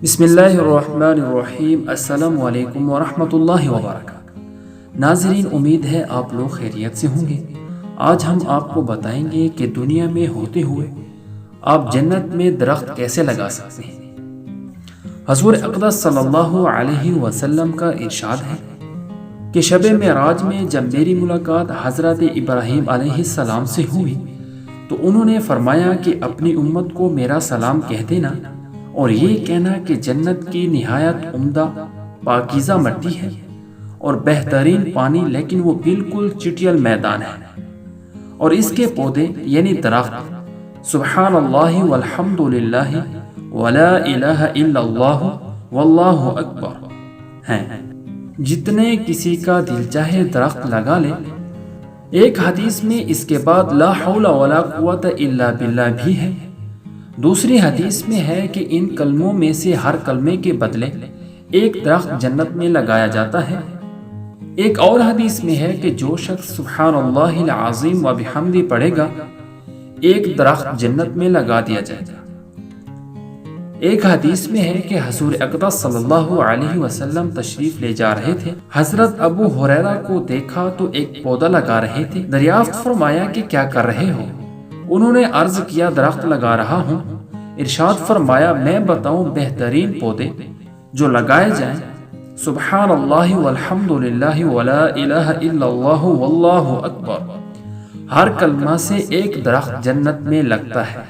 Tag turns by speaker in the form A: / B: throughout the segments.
A: بسم اللہ الرحمن الرحیم۔ السلام علیکم ورحمۃ اللہ وبرکاتہ۔ ناظرین، امید ہے آپ لوگ خیریت سے ہوں گے۔ آج ہم آپ کو بتائیں گے کہ دنیا میں ہوتے ہوئے آپ جنت میں درخت کیسے لگا سکتے ہیں۔ حضور اقدس صلی اللہ علیہ وسلم کا ارشاد ہے کہ شب معراج میں جب میری ملاقات حضرت ابراہیم علیہ السلام سے ہوئی تو انہوں نے فرمایا کہ اپنی امت کو میرا سلام کہہ دینا اور یہ کہنا کہ جنت کی نہایت عمدہ پاکیزہ مٹی ہے اور بہترین پانی، لیکن وہ بالکل چٹیل میدان ہے، اور اس کے پودے یعنی درخت سبحان اللہ والحمد للہ ولا الہ الا اللہ واللہ اکبر ہیں۔ جتنے کسی کا دل چاہے درخت لگا لے۔ ایک حدیث میں اس کے بعد لا حول ولا قوت الا باللہ بھی ہے۔ دوسری حدیث میں ہے کہ ان کلموں میں سے ہر کلمے کے بدلے ایک درخت جنت میں لگایا جاتا ہے۔ ایک اور حدیث میں ہے کہ جو شخص سبحان اللہ العظیم و بحمدہ پڑھے گا ایک درخت جنت میں لگا دیا جائے گا۔ ایک حدیث میں ہے کہ حضور اقدس صلی اللہ علیہ وسلم تشریف لے جا رہے تھے، حضرت ابو ہریرہ کو دیکھا تو ایک پودا لگا رہے تھے۔ دریافت فرمایا کہ کیا کر رہے ہو؟ انہوں نے عرض کیا درخت لگا رہا ہوں۔ ارشاد فرمایا میں بتاؤں بہترین پودے جو لگائے جائیں؟ سبحان اللہ والحمد للہ ولا الہ الا اللہ واللہ اکبر، ہر کلمہ سے ایک درخت جنت میں لگتا ہے۔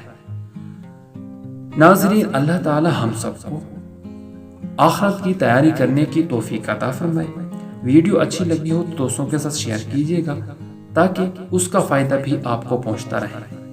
A: ناظرین، اللہ تعالی ہم سب کو آخرت کی تیاری کرنے کی توفیق عطا فرمائے۔ ویڈیو اچھی لگی ہو تو دوستوں کے ساتھ شیئر کیجیے گا تاکہ اس کا فائدہ بھی آپ کو پہنچتا رہے۔